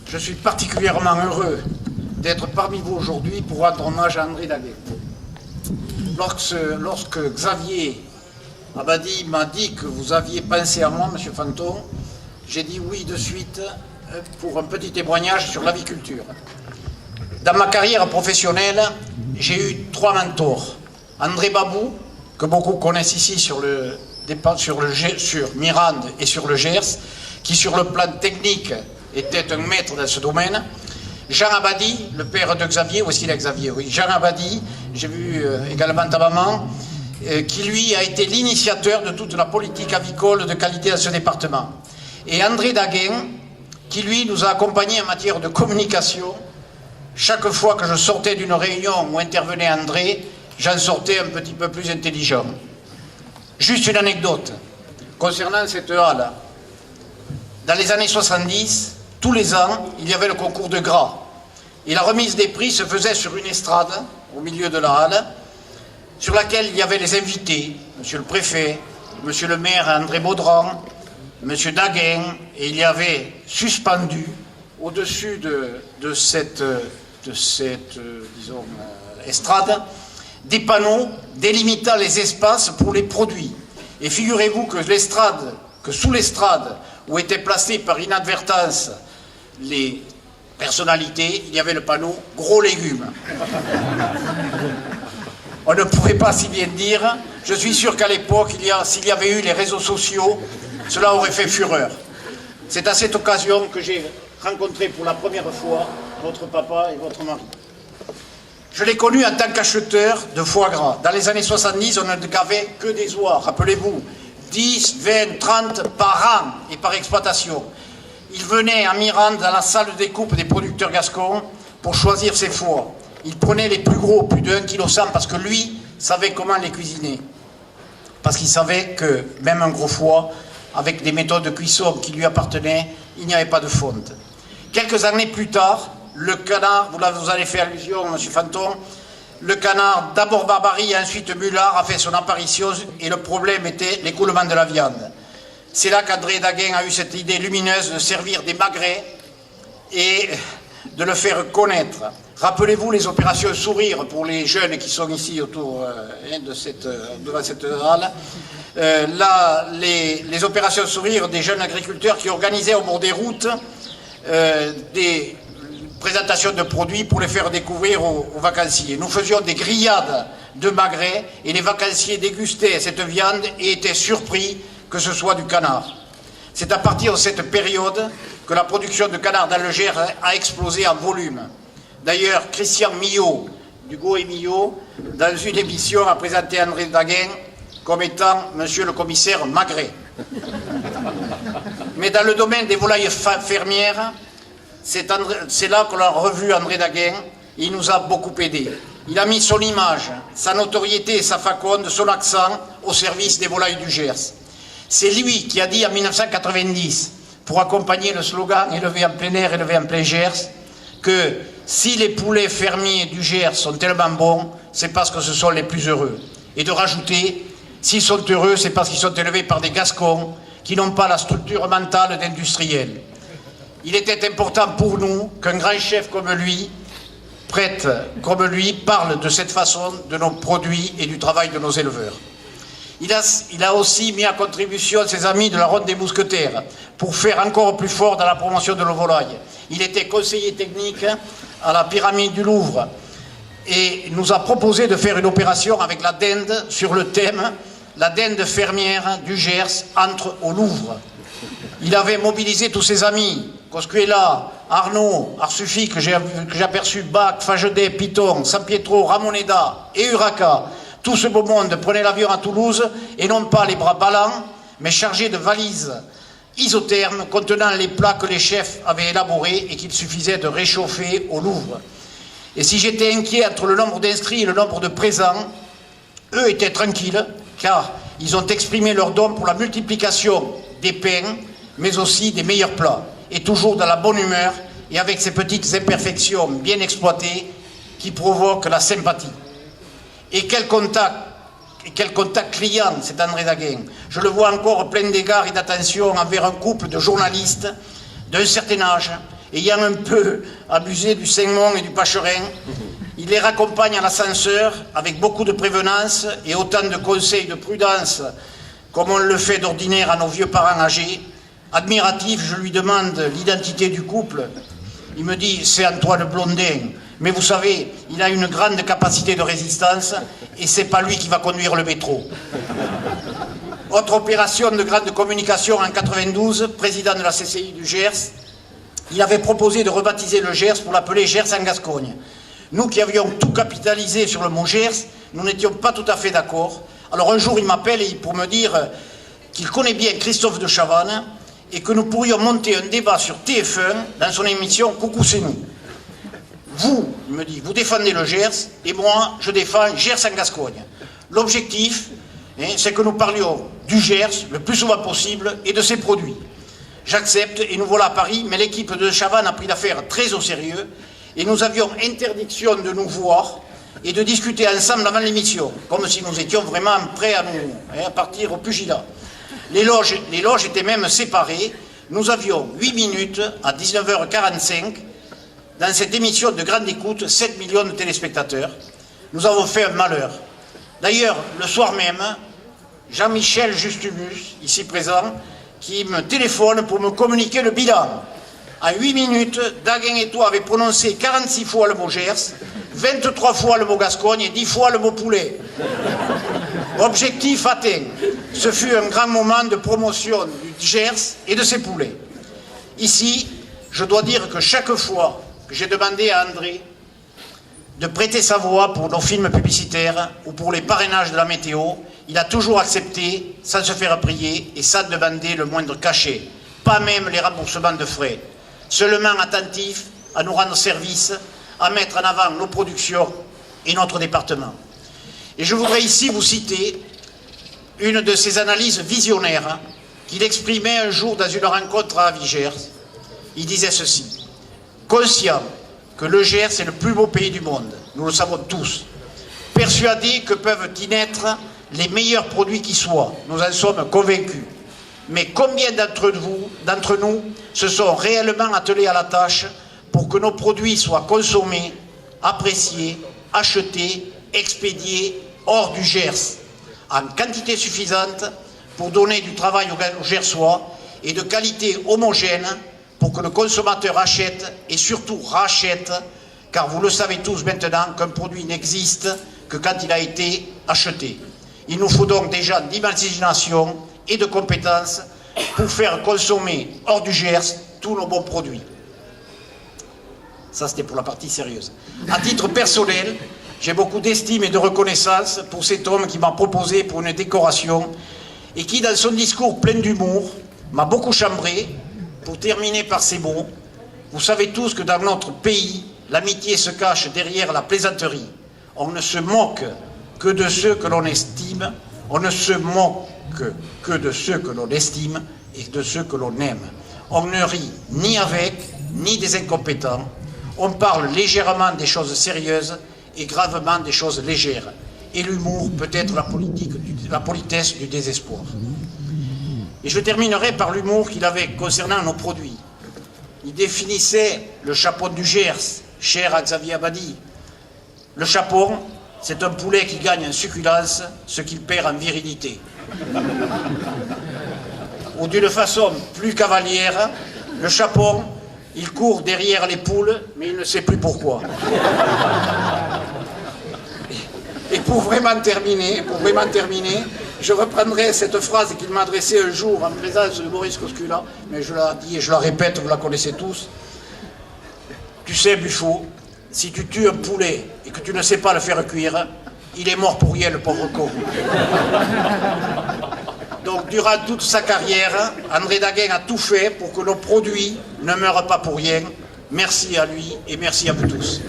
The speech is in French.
Je suis particulièrement heureux d'être parmi vous aujourd'hui pour rendre hommage à André Daguin. Lorsque Xavier Abadi m'a dit que vous aviez pensé à moi, M. Fanton, j'ai dit oui de suite pour un petit témoignage sur l'aviculture. Dans ma carrière professionnelle, j'ai eu 3 mentors. André Babou, que beaucoup connaissent ici sur Mirande et sur le Gers, qui sur le plan technique était un maître dans ce domaine. Jean Abadi, le père de Xavier, où est-ce qu'il est Xavier? Oui, Jean Abadi, j'ai vu également ta maman, qui lui a été l'initiateur de toute la politique avicole de qualité dans ce département. Et André Daguin, qui lui nous a accompagnés en matière de communication. Chaque fois que je sortais d'une réunion où intervenait André, j'en sortais un petit peu plus intelligent. Juste une anecdote concernant cette halle. Dans les années 70, tous les ans, il y avait le concours de gras. Et la remise des prix se faisait sur une estrade, au milieu de la halle, sur laquelle il y avait les invités, monsieur le préfet, monsieur le maire André Baudran, monsieur Daguin, et il y avait suspendu au-dessus de cette estrade, des panneaux délimitant les espaces pour les produits. Et figurez-vous que sous l'estrade, où étaient placés par inadvertance les personnalités, il y avait le panneau « gros légumes ». On ne pouvait pas si bien dire. Je suis sûr qu'à l'époque, s'il y avait eu les réseaux sociaux, cela aurait fait fureur. C'est à cette occasion que j'ai rencontré pour la première fois votre papa et votre mari. Je l'ai connu en tant qu'acheteur de foie gras. Dans les années 70, on ne gavait que des oies, rappelez-vous, 10, 20, 30 par an et par exploitation. Il venait à Mirande dans la salle de découpe des producteurs gascons pour choisir ses foies. Il prenait les plus gros, plus de 1,1 kg, parce que lui savait comment les cuisiner. Parce qu'il savait que même un gros foie, avec des méthodes de cuisson qui lui appartenaient, il n'y avait pas de fonte. Quelques années plus tard, le canard, vous avez fait allusion, M. Fanton, le canard, d'abord Barbarie et ensuite Mullard, a fait son apparition et le problème était l'écoulement de la viande. C'est là qu'André Daguin a eu cette idée lumineuse de servir des magrets et de le faire connaître. Rappelez-vous les opérations sourire pour les jeunes qui sont ici autour devant cette halle. Les opérations sourire des jeunes agriculteurs qui organisaient au bord des routes des présentations de produits pour les faire découvrir aux vacanciers. Nous faisions des grillades de magrets et les vacanciers dégustaient cette viande et étaient surpris que ce soit du canard. C'est à partir de cette période que la production de canard dans le Gers a explosé en volume. D'ailleurs, Christian Millot, du Go et Millot, dans une émission, a présenté André Daguin comme étant monsieur le commissaire magret. Mais dans le domaine des volailles fermières, c'est là qu'on a revu André Daguin. Il nous a beaucoup aidés. Il a mis son image, sa notoriété et sa faconde, son accent au service des volailles du Gers. C'est lui qui a dit en 1990, pour accompagner le slogan « Élevé en plein air, élevé en plein Gers », que si les poulets fermiers du Gers sont tellement bons, c'est parce que ce sont les plus heureux. Et de rajouter, s'ils sont heureux, c'est parce qu'ils sont élevés par des Gascons qui n'ont pas la structure mentale d'industriels. Il était important pour nous qu'un grand chef comme lui, prêtre comme lui, parle de cette façon de nos produits et du travail de nos éleveurs. Il a aussi mis à contribution ses amis de la Ronde des Mousquetaires pour faire encore plus fort dans la promotion de nos volailles. Il était conseiller technique à la Pyramide du Louvre et nous a proposé de faire une opération avec la dinde sur le thème « La dinde fermière du Gers entre au Louvre ». Il avait mobilisé tous ses amis, Coscuela, Arnaud, Arsufi, que j'ai aperçu, Bach, Fagedet, Piton, San Pietro, Ramoneda et Urraca. Tout ce beau monde prenait l'avion à Toulouse et non pas les bras ballants, mais chargés de valises isothermes contenant les plats que les chefs avaient élaborés et qu'il suffisait de réchauffer au Louvre. Et si j'étais inquiet entre le nombre d'inscrits et le nombre de présents, eux étaient tranquilles car ils ont exprimé leur don pour la multiplication des pains, mais aussi des meilleurs plats, et toujours dans la bonne humeur et avec ces petites imperfections bien exploitées qui provoquent la sympathie. Et quel contact client, c'est André Daguin. Je le vois encore plein d'égards et d'attention envers un couple de journalistes d'un certain âge ayant un peu abusé du Saint-Mont et du Pacherin, il les raccompagne à l'ascenseur avec beaucoup de prévenance et autant de conseils de prudence comme on le fait d'ordinaire à nos vieux parents âgés. Admiratif, je lui demande l'identité du couple. Il me dit, c'est Antoine Blondin. Mais vous savez, il a une grande capacité de résistance et c'est pas lui qui va conduire le métro. Autre opération de grande communication en 92, président de la CCI du Gers, il avait proposé de rebaptiser le Gers pour l'appeler Gers en Gascogne. Nous qui avions tout capitalisé sur le mot Gers, nous n'étions pas tout à fait d'accord. Alors un jour il m'appelle pour me dire qu'il connaît bien Christophe de Chavannes et que nous pourrions monter un débat sur TF1 dans son émission Coucou c'est nous. Vous, il me dit, vous défendez le Gers et moi je défends Gers en Gascogne. L'objectif, c'est que nous parlions du Gers le plus souvent possible et de ses produits. J'accepte et nous voilà à Paris, mais l'équipe de Chavannes a pris l'affaire très au sérieux et nous avions interdiction de nous voir et de discuter ensemble avant l'émission, comme si nous étions vraiment prêts à partir au pugilat. Les loges étaient même séparées. Nous avions 8 minutes à 19h45 dans cette émission de grande écoute, 7 millions de téléspectateurs. Nous avons fait un malheur. D'ailleurs, le soir même, Jean-Michel Justumus, ici présent, qui me téléphone pour me communiquer le bilan. À 8 minutes, Daguin et toi avaient prononcé 46 fois le mot Gers, 23 fois le mot Gascogne et 10 fois le mot poulet. Objectif atteint. Ce fut un grand moment de promotion du Gers et de ses poulets. Ici, je dois dire que chaque fois que j'ai demandé à André de prêter sa voix pour nos films publicitaires ou pour les parrainages de la météo, il a toujours accepté sans se faire prier et sans demander le moindre cachet, pas même les remboursements de frais. Seulement attentif à nous rendre service, à mettre en avant nos productions et notre département. Et je voudrais ici vous citer une de ses analyses visionnaires qu'il exprimait un jour dans une rencontre à Avigers. Il disait ceci: « Conscient que le Gers est le plus beau pays du monde, nous le savons tous, persuadés que peuvent y naître les meilleurs produits qui soient, nous en sommes convaincus. Mais combien d'entre nous se sont réellement attelés à la tâche pour que nos produits soient consommés, appréciés, achetés, expédiés hors du Gers, en quantité suffisante pour donner du travail aux Gersois et de qualité homogène pour que le consommateur achète et surtout rachète, car vous le savez tous maintenant qu'un produit n'existe que quand il a été acheté. Il nous faut donc déjà d'imagination et de compétences pour faire consommer hors du Gers tous nos bons produits. » Ça, c'était pour la partie sérieuse. À titre personnel, j'ai beaucoup d'estime et de reconnaissance pour cet homme qui m'a proposé pour une décoration et qui, dans son discours plein d'humour, m'a beaucoup chambré pour terminer par ces mots. Vous savez tous que dans notre pays, l'amitié se cache derrière la plaisanterie. On ne se moque que de ceux que l'on estime, on ne se moque que de ceux que l'on estime et de ceux que l'on aime. On ne rit ni avec, ni des incompétents. On parle légèrement des choses sérieuses et gravement des choses légères. Et l'humour peut être la politesse du désespoir. Et je terminerai par l'humour qu'il avait concernant nos produits. Il définissait le chapon du Gers, cher à Xavier Abadi. Le chapon, c'est un poulet qui gagne en succulence ce qu'il perd en virilité. Ou d'une façon plus cavalière, le chapon, il court derrière les poules, mais il ne sait plus pourquoi. Et pour vraiment terminer, je reprendrai cette phrase qu'il m'a adressée un jour en présence de Maurice Coscula, mais je la dis et je la répète, vous la connaissez tous. Tu sais, Buffo, si tu tues un poulet et que tu ne sais pas le faire cuire, il est mort pour rien, le pauvre con. Donc, durant toute sa carrière, André Daguin a tout fait pour que nos produits ne meurent pas pour rien. Merci à lui et merci à vous tous.